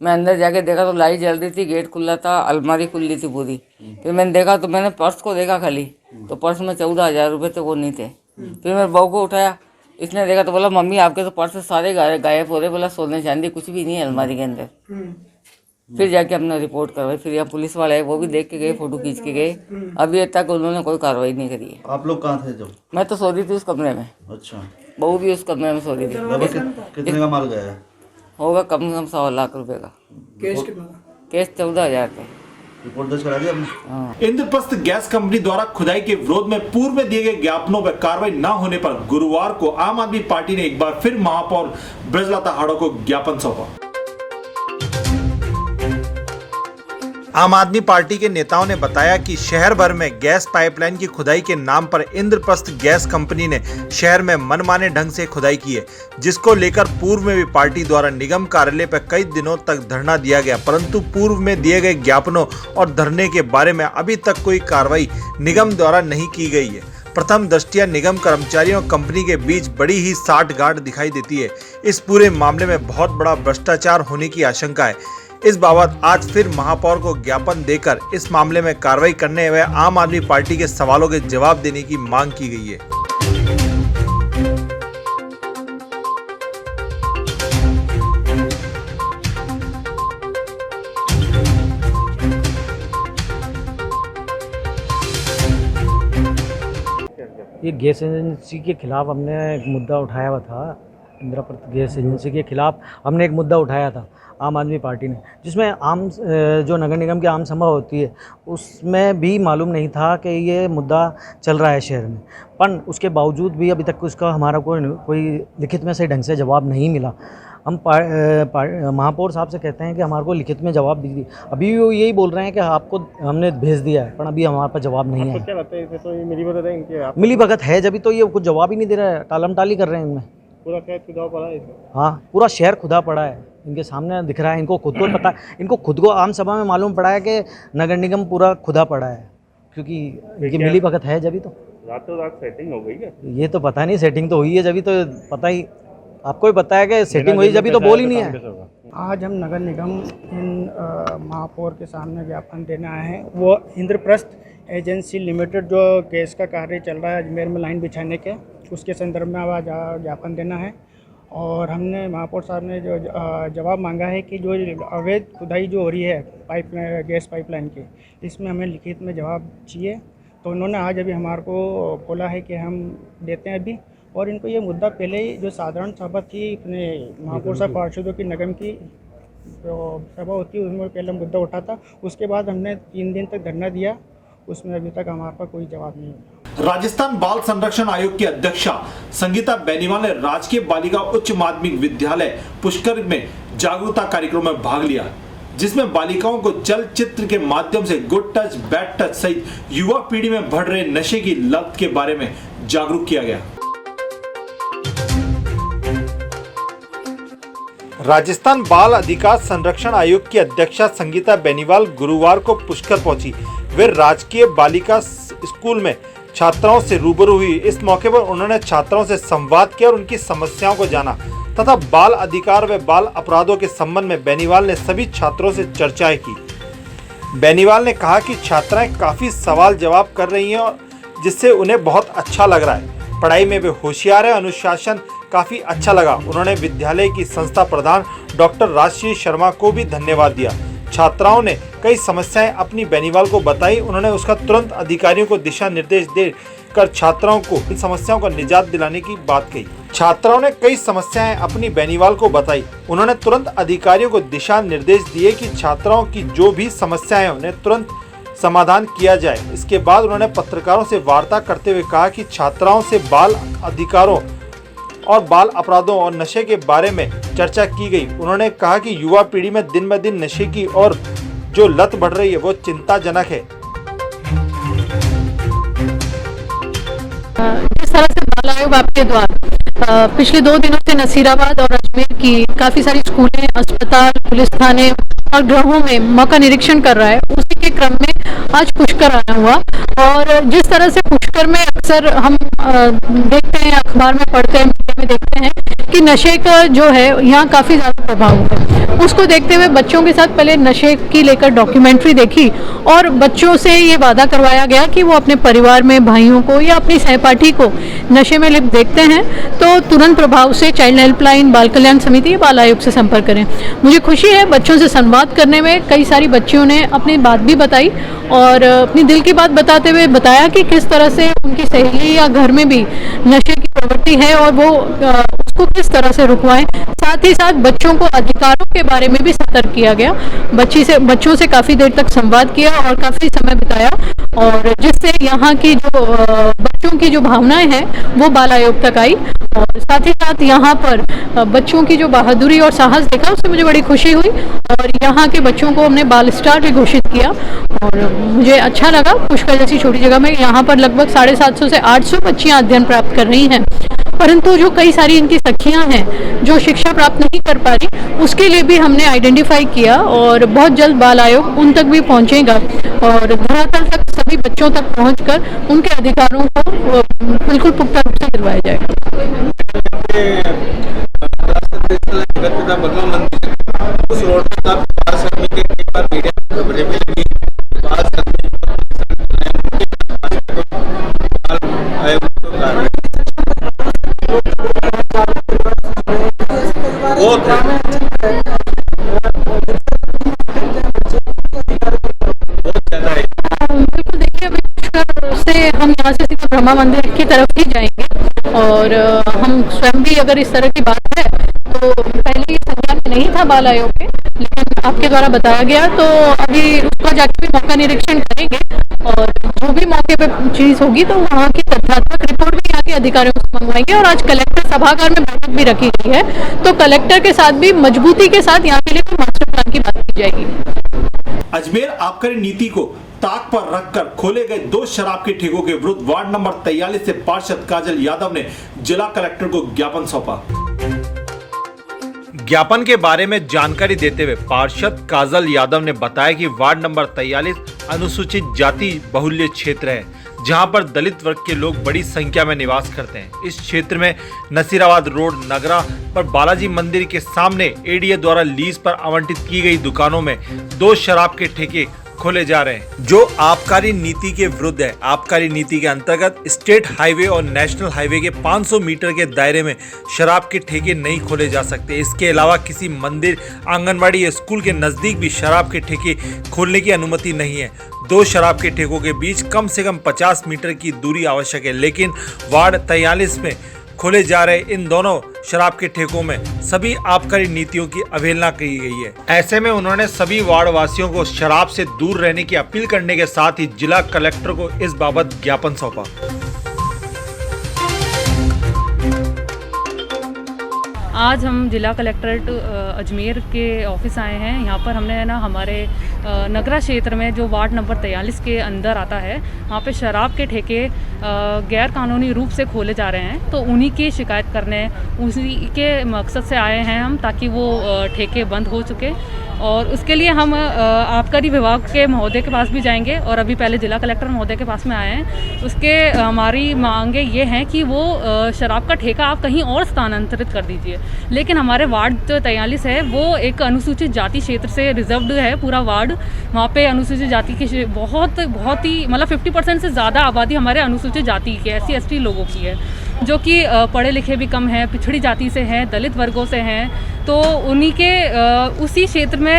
मैं अंदर जाके देखा तो लाइट जल रही थी, गेट खुला था, अलमारी खुली थी पूरी। फिर मैंने देखा तो मैंने पर्स को देखा खाली, तो पर्स में 14,000 रुपये तो वो नहीं थे। फिर मेरे बहू को उठाया, इसने देखा तो बोला मम्मी आपके तो पर्स सारे गायब हो रहे। बोला सोने चांदी कुछ भी नहीं है अलमारी के अंदर। फिर जाके हमने रिपोर्ट करवाई। फिर यहाँ पुलिस वाले आए, वो भी देख के गए, फोटो खींच के गए। अभी तक उन्होंने कोई कार्रवाई नहीं करी है।
आप लोग कहाँ थे जब?
मैं तो सो रही थी उस कमरे में।
अच्छा।
बहू भी उस कमरे में सो रही थी।
कितने का माल गया है?
होगा कम से कम 1.25 लाख रुपए का।
कैश कितना?
कैश 14,000 का।
रिपोर्ट दर्ज करा दिया आपने?
इंद्रप्रस्थ गैस कंपनी द्वारा खुदाई के विरोध में पूर्व में दिए गए ज्ञापनों पर कार्रवाई न होने पर गुरुवार को आम आदमी पार्टी ने एक बार फिर महापौर ब्रजलता हाड़ो को ज्ञापन सौंपा। आम आदमी पार्टी के नेताओं ने बताया कि शहर भर में गैस पाइपलाइन की खुदाई के नाम पर इंद्रप्रस्थ गैस कंपनी ने शहर में मनमाने ढंग से खुदाई की है, जिसको लेकर पूर्व में भी पार्टी द्वारा निगम कार्यालय पर कई दिनों तक धरना दिया गया, परंतु पूर्व में दिए गए ज्ञापनों और धरने के बारे में अभी तक कोई कार्रवाई निगम द्वारा नहीं की गई है। प्रथम दृष्टया निगम कर्मचारियों और कंपनी के बीच बड़ी ही साठगांठ दिखाई देती है। इस पूरे मामले में बहुत बड़ा भ्रष्टाचार होने की आशंका है। इस बाबत आज फिर महापौर को ज्ञापन देकर इस मामले में कार्रवाई करने व आम आदमी पार्टी के सवालों के जवाब देने की मांग की गई है।
ये गैस एजेंसी के खिलाफ हमने एक मुद्दा उठाया हुआ था। इंद्रप्रस्थ गैस एजेंसी के खिलाफ हमने एक मुद्दा उठाया था। आम आदमी पार्टी ने, जिसमें जो नगर निगम की आम सभा होती है उसमें भी मालूम नहीं था कि ये मुद्दा चल रहा है शहर में, पर उसके बावजूद भी अभी तक उसका हमारा कोई लिखित में सही ढंग से जवाब नहीं मिला। हम महापौर साहब से कहते हैं कि हमारे को लिखित में जवाब दी, अभी वो यही बोल रहे हैं कि आपको हमने भेज दिया है, पर अभी हमारे पास जवाब नहीं है।
क्या लगता है तो ये मिलीभगत है इनके?
मिली भगत है जब तो ये कुछ जवाब ही नहीं दे रहा है, टालम टाली कर रहे हैं इनमें।
पूरा शहर खुदा पड़ा है।
हाँ, पूरा शहर खुदा पड़ा है, इनके सामने दिख रहा है, इनको खुद को पता है, इनको खुद को आम सभा में मालूम पड़ा है कि नगर निगम पूरा खुदा पड़ा है, क्योंकि इनकी मिली भगत है जब तो।
रातों रात सेटिंग हो गई है?
ये तो पता नहीं, सेटिंग तो हुई है जब तो पता ही, आपको भी पता है कि सेटिंग हुई जब तो बोल ही नहीं है।
आज हम नगर निगम इन महापौर के सामने ज्ञापन देने आए हैं। वो इंद्रप्रस्थ एजेंसी लिमिटेड जो गैस का कार्य चल रहा है अजमेर में लाइन बिछाने के, उसके संदर्भ में आज ज्ञापन देना है। और हमने महापौर साहब ने जो जवाब मांगा है कि जो अवैध खुदाई जो हो रही है पाइपलाइन, गैस पाइपलाइन की, इसमें हमें लिखित में जवाब चाहिए। तो उन्होंने आज अभी हमारे को बोला है कि हम देते हैं अभी, और इनको ये मुद्दा पहले ही जो साधारण सभा थी अपने महापौर साहब पार्षदों की निगम की जो सभा होती है उसमें पहले मुद्दा उठा था, उसके बाद हमने 3 दिन तक धरना दिया, उसमें अभी तक हमारे पास कोई जवाब नहीं है।
राजस्थान बाल संरक्षण आयोग की अध्यक्षा संगीता बेनीवाल ने राजकीय बालिका उच्च माध्यमिक विद्यालय पुष्कर में जागरूकता कार्यक्रम में भाग लिया, जिसमें बालिकाओं को चलचित्र के माध्यम से गुड टच, बैड टच सहित युवा पीढ़ी में बढ़ रहे नशे की लत के बारे में जागरूक किया गया। राजस्थान बाल अधिकार संरक्षण आयोग की अध्यक्षा संगीता बेनीवाल गुरुवार को पुष्कर पहुंची। वे राजकीय बालिका स्कूल में छात्राओं से रूबरू हुई। इस मौके पर उन्होंने छात्राओं से संवाद किया और उनकी समस्याओं को जाना तथा बाल अधिकार व बाल अपराधों के संबंध में बेनीवाल ने सभी छात्रों से चर्चाएं की। बेनीवाल ने कहा कि छात्राएं काफी सवाल जवाब कर रही हैं और जिससे उन्हें बहुत अच्छा लग रहा है। पढ़ाई में वे होशियार है, अनुशासन काफी अच्छा लगा। उन्होंने विद्यालय की संस्था प्रधान डॉक्टर राजश्री शर्मा को भी धन्यवाद दिया। छात्राओं ने कई समस्याएं अपनी बेनीवाल को बताई। उन्होंने उसका तुरंत अधिकारियों को दिशा निर्देश देकर छात्राओं को इन समस्याओं को निजात दिलाने की बात कही। छात्राओं ने कई समस्याएं अपनी बेनीवाल को बताई। उन्होंने तुरंत अधिकारियों को दिशा निर्देश दिए कि छात्राओं की जो भी समस्याएं हैं उन्हें तुरंत समाधान किया जाए। इसके बाद उन्होंने पत्रकारों से वार्ता करते हुए कहा कि छात्राओं से बाल अधिकारों और बाल अपराधों और नशे के बारे में चर्चा की गई। उन्होंने कहा कि युवा पीढ़ी में दिन ब दिन नशे की और जो लत बढ़ रही है वो चिंताजनक है।
जिस तरह से बाल आयोग आपके द्वारा पिछले 2 दिनों से नसीराबाद और अजमेर की काफ़ी सारी स्कूलें, अस्पताल, पुलिस थाने और गृहों में मौका निरीक्षण कर रहा है, उसी के क्रम में आज पुष्कर आना हुआ। और जिस तरह से पुष्कर में अक्सर हम देखते हैं, अखबार में पढ़ते हैं, मीडिया में देखते हैं कि नशे का जो है यहाँ काफ़ी ज़्यादा प्रभाव है। उसको देखते हुए बच्चों के साथ पहले नशे की लेकर डॉक्यूमेंट्री देखी और बच्चों से ये वादा करवाया गया कि वो अपने परिवार में भाइयों को या अपनी सहपाठी को नशे में लिप्त देखते हैं तो तुरंत प्रभाव से चाइल्ड हेल्पलाइन, बाल कल्याण समिति या बाल आयोग से संपर्क करें। मुझे खुशी है बच्चों से संवाद करने में कई सारी बच्चियों ने अपनी बात भी बताई और अपनी दिल की बात बताते हुए बताया कि किस तरह से उनकी सहेली या घर में भी नशे की प्रवृत्ति है और वो उसको किस तरह से रुकवाएं। साथ ही साथ बच्चों को अधिकारों के बारे में भी सतर्क किया गया। बच्चों से काफ़ी देर तक संवाद किया और काफ़ी समय बिताया और जिससे यहाँ की जो बच्चों की जो भावनाएं हैं वो बाल आयोग तक आई और साथ ही साथ यहाँ पर बच्चों की जो बहादुरी और साहस देखा उससे मुझे बड़ी खुशी हुई और यहाँ के बच्चों को हमने बाल स्टार भी घोषित किया और मुझे अच्छा लगा। पुष्कर जैसी छोटी जगह में यहाँ पर लगभग 750 से 800 बच्चियाँ अध्ययन प्राप्त कर रही हैं, परंतु जो कई सारी इनकी सखियां हैं जो शिक्षा प्राप्त नहीं कर पा रही, उसके लिए भी हमने आइडेंटिफाई किया और बहुत जल्द बाल आयोग उन तक भी पहुंचेगा और धरातल तक सभी बच्चों तक पहुंचकर उनके अधिकारों को बिल्कुल पुख्ता रूप से दिलवाया जाएगा।
उस रोड
बिल्कुल देखिए, अभी पुष्कर से हम यहाँ से सीधा ब्रह्मा मंदिर की तरफ ही जाएंगे और हम स्वयं भी अगर इस तरह की बात है तो पहले ये संज्ञान में नहीं था बाल आयोग में, लेकिन आपके द्वारा बताया गया, तो अभी उसका जाके भी मौका निरीक्षण करेंगे और जो भी मौके पे चीज़ होगी तो वहाँ की तथ्यात्मक रिपोर्ट भी यहाँ के अधिकारियों से मंगवाएंगे। और आज कलेक्टर सभागार में बैठक भी रखी गई है, तो कलेक्टर के साथ भी मजबूती के साथ यहाँ के लिए मास्टर प्लान की बात की जाएगी।
अजमेर आबकारी नीति को ताक पर रखकर खोले गए 2 शराब के ठेकों के विरुद्ध वार्ड नंबर 43 से पार्षद काजल यादव ने जिला कलेक्टर को ज्ञापन सौंपा। ज्ञापन के बारे में जानकारी देते हुए पार्षद काजल यादव ने बताया कि वार्ड नंबर 43 अनुसूचित जाति बहुल्य क्षेत्र है, जहां पर दलित वर्ग के लोग बड़ी संख्या में निवास करते हैं। इस क्षेत्र में नसीराबाद रोड नगरा पर बालाजी मंदिर के सामने एडीए द्वारा लीज पर आवंटित की गई दुकानों में 2 शराब के ठेके खोले जा रहे हैं, जो आबकारी नीति के विरुद्ध है। आबकारी नीति के अंतर्गत स्टेट हाईवे और नेशनल हाईवे के 500 मीटर के दायरे में शराब के ठेके नहीं खोले जा सकते। इसके अलावा किसी मंदिर, आंगनबाड़ी या स्कूल के नजदीक भी शराब के ठेके खोलने की अनुमति नहीं है। 2 शराब के ठेकों के बीच कम से कम 50 मीटर की दूरी आवश्यक है, लेकिन वार्ड 43 में खोले जा रहे इन दोनों शराब के ठेकों में सभी आबकारी नीतियों की अवहेलना की गई है। ऐसे में उन्होंने सभी वार्ड वासियों को शराब से दूर रहने की अपील करने के साथ ही जिला कलेक्टर को इस बाबत ज्ञापन सौंपा।
आज हम जिला कलेक्ट्रेट अजमेर के ऑफिस आए हैं। यहाँ पर हमने ना हमारे नगरा क्षेत्र में जो वार्ड नंबर 43 के अंदर आता है, वहाँ पे शराब के ठेके गैर कानूनी रूप से खोले जा रहे हैं, तो उन्हीं की शिकायत करने, उसी के मकसद से आए हैं हम, ताकि वो ठेके बंद हो चुके। और उसके लिए हम आबकारी विभाग के महोदय के पास भी जाएंगे और अभी पहले जिला कलेक्टर महोदय के पास में आए हैं। उसके हमारी मांगे ये हैं कि वो शराब का ठेका आप कहीं और स्थानांतरित कर दीजिए। लेकिन हमारे वार्ड जो 43 है वो एक अनुसूचित जाति क्षेत्र से रिजर्व्ड है पूरा वार्ड। वहाँ पे अनुसूचित जाति की बहुत ही मतलब 50% से ज़्यादा आबादी हमारे अनुसूचित जाति की, SC/ST लोगों की है, जो कि पढ़े लिखे भी कम हैं, पिछड़ी जाति से हैं, दलित वर्गों से हैं। तो उन्हीं के उसी क्षेत्र में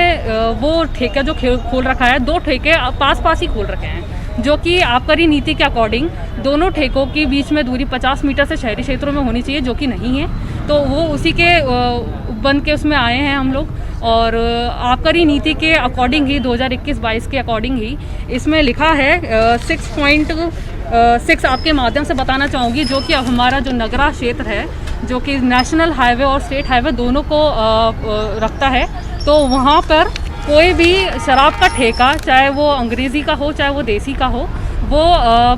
वो ठेका जो खोल रखा है, 2 ठेके पास ही खोल रखे हैं, जो कि आबकारी नीति के अकॉर्डिंग दोनों ठेकों के बीच में दूरी 50 मीटर से शहरी क्षेत्रों में होनी चाहिए, जो कि नहीं है। तो वो उसी के बंद के उसमें आए हैं हम लोग। और आबकारी नीति के अकॉर्डिंग ही 2021-22 के अकॉर्डिंग ही इसमें लिखा है 6.6 आपके माध्यम से बताना चाहूँगी, जो कि अब हमारा जो नगरा क्षेत्र है, जो कि नेशनल हाईवे और स्टेट हाईवे दोनों को रखता है, तो वहाँ पर कोई भी शराब का ठेका, चाहे वो अंग्रेज़ी का हो चाहे वो देसी का हो, वो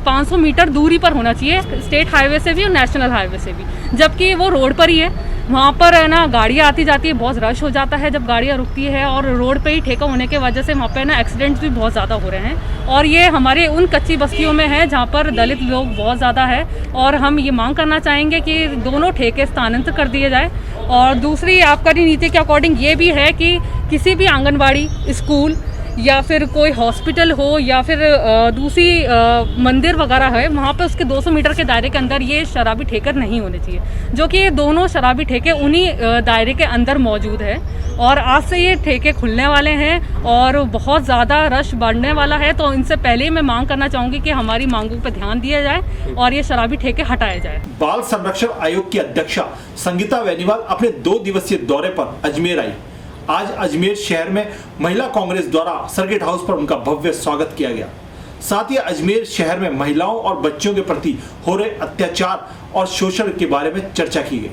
500 मीटर दूरी पर होना चाहिए, स्टेट हाईवे से भी और नेशनल हाईवे से भी, जबकि वो रोड पर ही है। वहाँ पर है ना गाड़ियाँ आती जाती है, बहुत रश हो जाता है जब गाड़ियाँ रुकती है, और रोड पे ही ठेका होने की वजह से वहाँ पे ना एक्सीडेंट्स भी बहुत ज़्यादा हो रहे हैं। और ये हमारे उन कच्ची बस्तियों में है जहाँ पर दलित लोग बहुत ज़्यादा है, और हम ये मांग करना चाहेंगे कि दोनों ठेके स्थानांतरित कर दिए जाए। और दूसरी आबकारी नीति के अकॉर्डिंग ये भी है कि किसी भी आंगनबाड़ी, स्कूल या फिर कोई हॉस्पिटल हो या फिर दूसरी मंदिर वगैरह है, वहाँ पे उसके 200 मीटर के दायरे के अंदर ये शराबी ठेके नहीं होने चाहिए, जो कि ये दोनों शराबी ठेके उन्हीं दायरे के अंदर मौजूद है। और आज से ये ठेके खुलने वाले हैं और बहुत ज़्यादा रश बढ़ने वाला है। तो इनसे पहले मैं मांग करना चाहूँगी कि हमारी मांगों पर ध्यान दिया जाए और ये शराबी ठेके हटाए जाए।
बाल संरक्षण आयोग की अध्यक्षा संगीता बेनीवाल अपने 2 दिवसीय दौरे पर अजमेर आई। आज अजमेर शहर में महिला कांग्रेस द्वारा सर्किट हाउस पर उनका भव्य स्वागत किया गया। साथ ही अजमेर शहर में महिलाओं और बच्चों के प्रति हो रहे अत्याचार और शोषण के बारे में चर्चा की गई।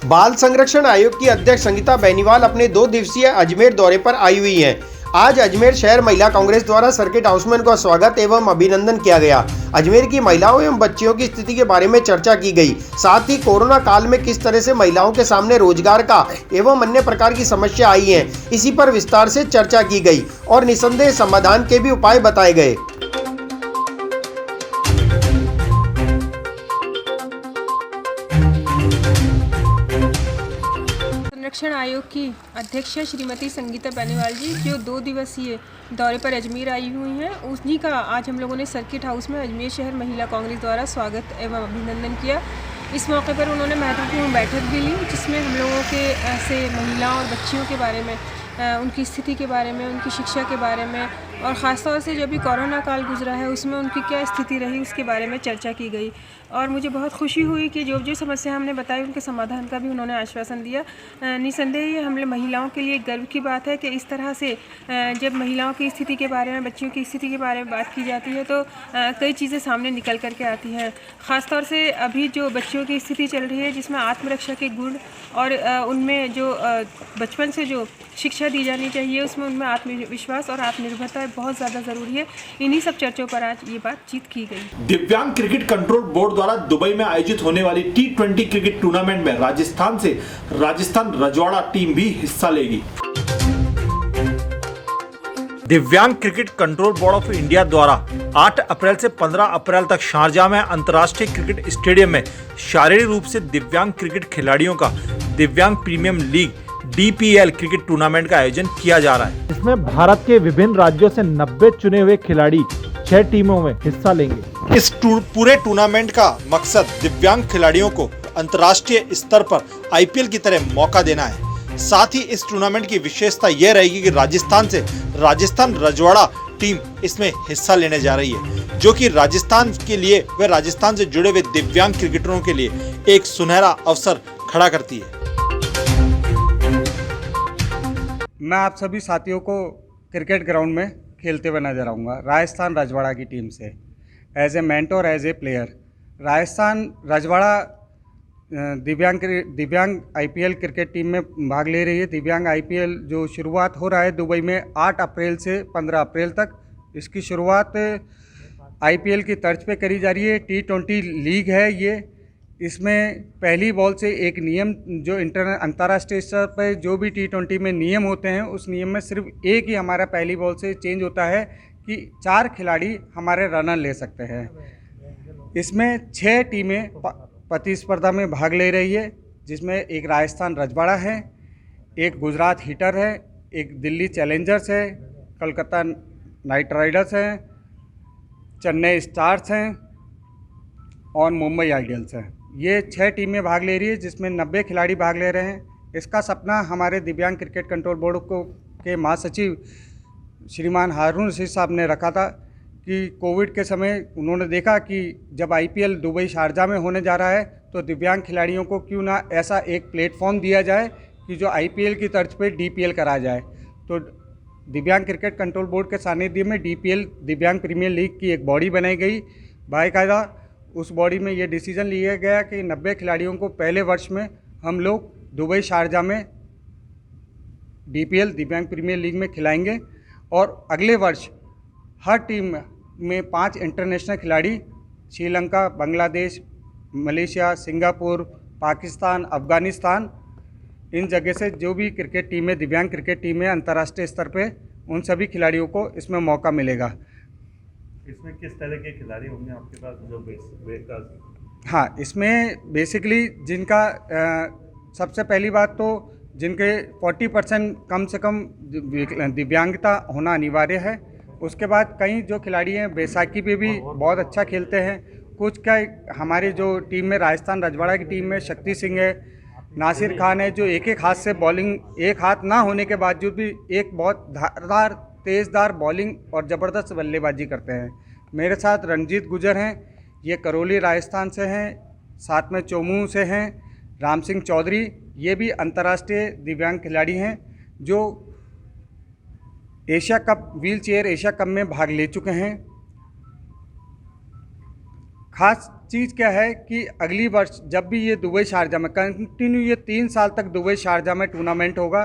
बाल संरक्षण आयोग की अध्यक्ष संगीता बेनीवाल अपने 2 दिवसीय अजमेर दौरे पर आई हुई हैं। आज अजमेर शहर महिला कांग्रेस द्वारा सर्किट हाउस में उनका स्वागत एवं अभिनंदन किया गया। अजमेर की महिलाओं एवं बच्चियों की स्थिति के बारे में चर्चा की गई। साथ ही कोरोना काल में किस तरह से महिलाओं के सामने रोजगार का एवं अन्य प्रकार की समस्या आई है, इसी पर विस्तार से चर्चा की गई और निसंदेह समाधान के भी उपाय बताए गए।
संरक्षण आयोग की अध्यक्ष श्रीमती संगीता बेनीवाल जी, जो 2 दिवसीय दौरे पर अजमेर आई हुई हैं, उन्हीं का आज हम लोगों ने सर्किट हाउस में अजमेर शहर महिला कांग्रेस द्वारा स्वागत एवं अभिनंदन किया। इस मौके पर उन्होंने महत्वपूर्ण बैठक भी ली, जिसमें हम लोगों के ऐसे महिलाओं और बच्चियों के बारे में, उनकी स्थिति के बारे में, उनकी शिक्षा के बारे में और ख़ास तौर से जो भी कोरोना काल गुजरा है उसमें उनकी क्या स्थिति रही उसके बारे में चर्चा की गई। और मुझे बहुत खुशी हुई कि जो जो समस्या हमने बताई उनके समाधान का भी उन्होंने आश्वासन दिया। निसंदेह ये हम महिलाओं के लिए गर्व की बात है कि इस तरह से जब महिलाओं की स्थिति के बारे में, बच्चियों की स्थिति के बारे में बात की जाती है तो कई चीज़ें सामने निकल कर के आती हैं। ख़ासतौर से अभी जो बच्चियों की स्थिति चल रही है जिसमें आत्मरक्षा के गुण और उनमें जो बचपन से जो शिक्षा दी जानी चाहिए उसमें उनमें आत्मविश्वास और आत्मनिर्भरता बहुत ज़्यादा ज़रूरी है। इन्हीं सब चर्चों पर आज ये बातचीत की गई।
दिव्यांग क्रिकेट कंट्रोल बोर्ड द्वारा दुबई में आयोजित होने वाली T20 क्रिकेट टूर्नामेंट में राजस्थान से राजस्थान रजवाड़ा टीम भी हिस्सा लेगी। दिव्यांग cricket control board of India द्वारा 8 अप्रैल से 15 अप्रैल तक शारजाह में अंतर्राष्ट्रीय क्रिकेट स्टेडियम में शारीरिक रूप से दिव्यांग क्रिकेट खिलाड़ियों का दिव्यांग premium league DPL cricket tournament का आयोजन किया जा रहा है।
इसमें भारत के विभिन्न राज्यों से 90 चुने हुए खिलाड़ी 6 टीमों में हिस्सा लेंगे।
इस पूरे टूर्नामेंट का मकसद दिव्यांग खिलाड़ियों को अंतर्राष्ट्रीय स्तर पर IPL की तरह मौका देना है। साथ ही इस टूर्नामेंट की विशेषता यह रहेगी कि राजस्थान से राजस्थान रजवाड़ा टीम इसमें हिस्सा लेने जा रही है, जो कि राजस्थान के लिए व राजस्थान से जुड़े हुए दिव्यांग क्रिकेटरों के लिए एक सुनहरा अवसर खड़ा करती है।
मैं आप सभी साथियों को क्रिकेट ग्राउंड में खेलते हुए नजर आऊँगा राजस्थान रजवाड़ा की टीम से as a mentor, as a player. Rajasthan Rajwada दिव्यांग IPL क्रिकेट टीम में भाग ले रही है। दिव्यांग IPL जो शुरुआत हो रहा है दुबई में 8 अप्रैल से 15 अप्रैल तक, इसकी शुरुआत IPL की तर्ज पे करी जा रही है। T20 लीग है ये। इसमें पहली बॉल से एक नियम जो अंतर्राष्ट्रीय स्तर पर जो भी T20 में नियम होते हैं उस नियम में सिर्फ एक ही हमारा पहली बॉल से चेंज होता है कि 4 खिलाड़ी हमारे रनर ले सकते हैं। इसमें 6 टीमें प्रतिस्पर्धा में भाग ले रही है, जिसमें एक राजस्थान रजवाड़ा है, एक गुजरात हीटर है, एक दिल्ली चैलेंजर्स है, कलकत्ता नाइट राइडर्स है, चेन्नई स्टार्स हैं और मुंबई आइडियल्स हैं। ये 6 टीमें भाग ले रही है जिसमें 90 खिलाड़ी भाग ले रहे हैं। इसका सपना हमारे दिव्यांग क्रिकेट कंट्रोल बोर्ड के महासचिव श्रीमान हारून रशीद साहब ने रखा था कि कोविड के समय उन्होंने देखा कि जब IPL दुबई शारजाह में होने जा रहा है तो दिव्यांग खिलाड़ियों को क्यों ना ऐसा एक प्लेटफॉर्म दिया जाए कि जो IPL की तर्ज पे DPL कराया जाए। तो दिव्यांग क्रिकेट कंट्रोल बोर्ड के सानिध्य में DPL दिव्यांग प्रीमियर लीग की एक बॉडी बनाई गई बाकायदा। उस बॉडी में ये डिसीजन लिया गया कि 90 खिलाड़ियों को पहले वर्ष में हम लोग दुबई शारजाह में DPL दिव्यांग प्रीमियर लीग में खिलाएंगे और अगले वर्ष हर टीम में 5 इंटरनेशनल खिलाड़ी श्रीलंका, बांग्लादेश, मलेशिया, सिंगापुर, पाकिस्तान, अफगानिस्तान, इन जगह से जो भी क्रिकेट टीमें दिव्यांग क्रिकेट टीमें अंतर्राष्ट्रीय स्तर पे उन सभी खिलाड़ियों को इसमें मौका मिलेगा।
इसमें किस तरह के खिलाड़ी होंगे आपके पास जो
हाँ, इसमें बेसिकली जिनका सबसे पहली बात तो जिनके 40% कम से कम दिव्यांगता होना अनिवार्य है। उसके बाद कई जो खिलाड़ी हैं बैसाखी पे भी बहुत अच्छा खेलते हैं। कुछ का हमारी जो टीम में राजस्थान रजवाड़ा की टीम में शक्ति सिंह है, नासिर खान है, जो एक हाथ से बॉलिंग, एक हाथ ना होने के बावजूद भी एक बहुत धारदार तेज़दार बॉलिंग और ज़बरदस्त बल्लेबाजी करते हैं। मेरे साथ रणजीत गुजर हैं, ये करौली राजस्थान से हैं, साथ में चोमू से हैं राम सिंह चौधरी, ये भी अंतर्राष्ट्रीय दिव्यांग खिलाड़ी हैं जो Asia cup wheel chair Asia cup में भाग ले चुके हैं। खास चीज़ क्या है कि अगली वर्ष जब भी ये दुबई शारजाह में कंटिन्यू ये 3 साल तक दुबई शारजाह में टूर्नामेंट होगा।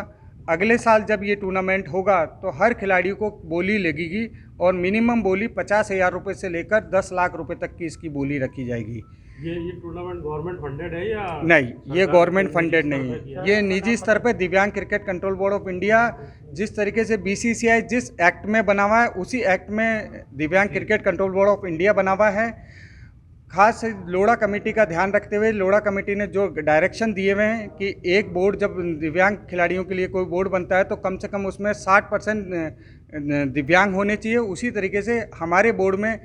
अगले साल जब ये टूर्नामेंट होगा तो हर खिलाड़ी को बोली लगेगी और मिनिमम बोली 50,000 रुपये से लेकर 10 लाख रुपए तक की इसकी बोली रखी जाएगी।
ये टूर्नामेंट गवर्नमेंट फंडेड है या
नहीं? ये गवर्नमेंट फंडेड नहीं है, ये निजी स्तर पे दिव्यांग cricket control board of India जिस तरीके से BCCI जिस एक्ट में बना हुआ है उसी एक्ट में दिव्यांग cricket control board of India बना हुआ है। खास लोढ़ा कमेटी का ध्यान रखते हुए लोढ़ा कमेटी ने जो डायरेक्शन दिए हुए हैं कि एक बोर्ड जब दिव्यांग खिलाड़ियों के लिए कोई बोर्ड बनता है तो कम से कम उसमें 60% दिव्यांग होने चाहिए। उसी तरीके से हमारे बोर्ड में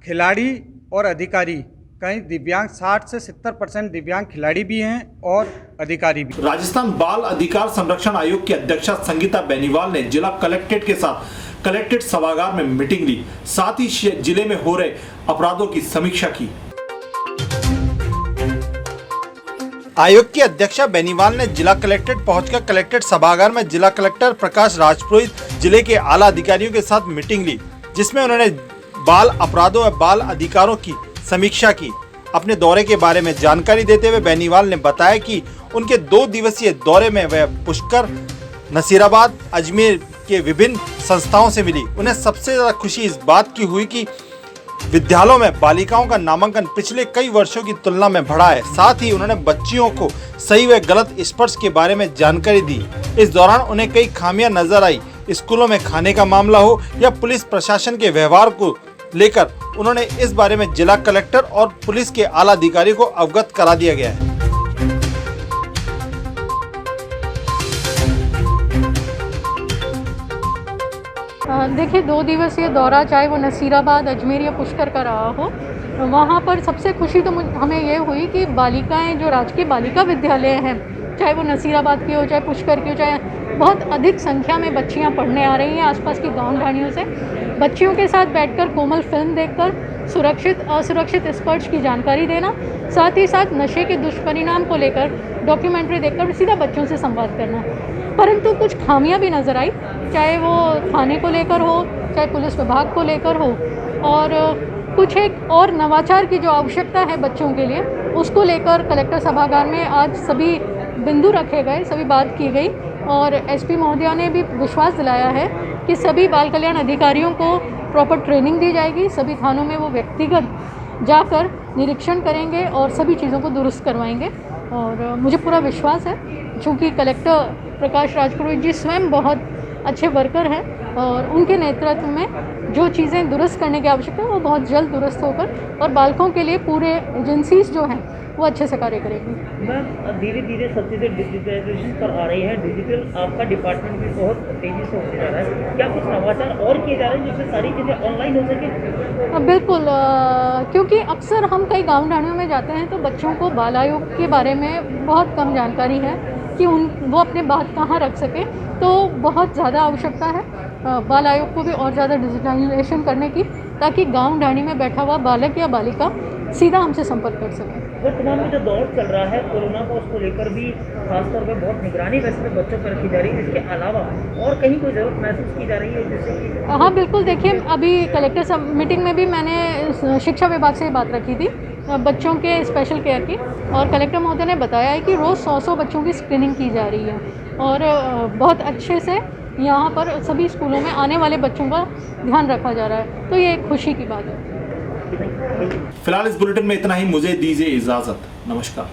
खिलाड़ी और अधिकारी कहीं दिव्यांग 60 से 70% दिव्यांग खिलाड़ी भी हैं और अधिकारी भी।
राजस्थान बाल अधिकार संरक्षण आयोग की अध्यक्षा संगीता बेनीवाल ने जिला कलेक्ट्रेट के साथ कलेक्ट्रेट सभागार में मीटिंग ली, साथ ही जिले में हो रहे अपराधों की समीक्षा की। आयोग की अध्यक्षा बेनीवाल ने जिला कलेक्ट्रेट पहुंचकर कलेक्ट्रेट सभागार में जिला कलेक्टर प्रकाश राजपुरोहित, जिले के आला अधिकारियों के साथ मीटिंग ली, जिसमें उन्होंने बाल अपराधों और बाल अधिकारों की समीक्षा की। अपने दौरे के बारे में जानकारी देते हुए बेनीवाल ने बताया कि उनके 2 दिवसीय दौरे में वह पुष्कर, नसीराबाद, अजमेर के विभिन्न संस्थाओं से मिली। उन्हें सबसे ज्यादा खुशी इस बात की हुई कि विद्यालयों में बालिकाओं का नामांकन पिछले कई वर्षों की तुलना में बढ़ा है। साथ ही उन्होंने बच्चियों को सही व गलत स्पर्श के बारे में जानकारी दी। इस दौरान उन्हें कई खामियां नजर आई। स्कूलों में खाने का मामला हो या पुलिस प्रशासन के व्यवहार को लेकर उन्होंने इस बारे में जिला कलेक्टर और पुलिस के आला अधिकारियों को अवगत करा दिया गया है।
देखिए, 2 दिवसीय दौरा चाहे वो नसीराबाद, अजमेर या पुष्कर का रहा हो, वहाँ पर सबसे खुशी तो हमें ये हुई कि बालिकाएं जो राजकीय बालिका विद्यालय हैं, चाहे वो नसीराबाद की हो, चाहे पुष्कर की हो, चाहे बहुत अधिक संख्या में बच्चियाँ पढ़ने आ रही हैं आसपास की गाँव ढाणियों से। बच्चियों के साथ बैठकर कोमल फिल्म देखकर सुरक्षित असुरक्षित स्पर्श की जानकारी देना, साथ ही साथ नशे के दुष्परिणाम को लेकर डॉक्यूमेंट्री देखकर सीधा बच्चों से संवाद करना। परंतु कुछ खामियां भी नज़र आई, चाहे वो थाने को लेकर हो, चाहे पुलिस विभाग को लेकर हो, और कुछ एक और नवाचार की जो आवश्यकता है बच्चों के लिए, उसको लेकर कलेक्टर सभागार में आज सभी बिंदु रखे गए, सभी बात की गई। और एसपी महोदया ने भी विश्वास दिलाया है कि सभी बाल कल्याण अधिकारियों को प्रॉपर ट्रेनिंग दी जाएगी। सभी थानों में वो व्यक्तिगत जाकर निरीक्षण करेंगे और सभी चीज़ों को दुरुस्त करवाएंगे। और मुझे पूरा विश्वास है, चूँकि कलेक्टर प्रकाश राजपुरोहित जी स्वयं बहुत अच्छे वर्कर हैं और उनके नेतृत्व में जो चीज़ें दुरुस्त करने की आवश्यकता है वो बहुत जल्द दुरुस्त होकर और बालकों के लिए पूरे एजेंसीज जो हैं वो अच्छे से कार्य करेगी।
मैम, धीरे धीरे सब चीज़ें डिजिटलाइजेशन पर आ रही हैं, डिजिटल आपका डिपार्टमेंट भी बहुत तेज़ी से होते जा रहा है। क्या कुछ नवाचार और किए जा रहे हैं जिससे सारी चीज़ें ऑनलाइन हो सके?
बिल्कुल, क्योंकि अक्सर हम कई गाँव ढाणियों में जाते हैं तो बच्चों को बाल आयोग के बारे में बहुत कम जानकारी है कि वो अपने बात कहाँ रख सके, तो बहुत ज़्यादा आवश्यकता है बाल आयोग को भी और ज़्यादा डिजिटलाइजेशन करने की, ताकि गांव ढाणी में बैठा हुआ बालक या बालिका सीधा हमसे संपर्क कर सके।
वर्तमान में जो दौर चल रहा है कोरोना को, उसको लेकर भी खासतौर पर बहुत निगरानी वैसे बच्चों पर रखी जा रही है। इसके अलावा और कहीं कोई ज़रूरत महसूस की जा रही है जिससे कि?
हाँ बिल्कुल, देखिए अभी कलेक्टर मीटिंग में भी मैंने शिक्षा विभाग से बात रखी थी बच्चों के स्पेशल केयर की, और कलेक्टर महोदय ने बताया है कि रोज़ 100 बच्चों की स्क्रीनिंग की जा रही है और बहुत अच्छे से यहाँ पर सभी स्कूलों में आने वाले बच्चों का ध्यान रखा जा रहा है, तो ये एक खुशी की बात है।
फिलहाल इस बुलेटिन में इतना ही। मुझे दीजिए इजाजत। नमस्कार।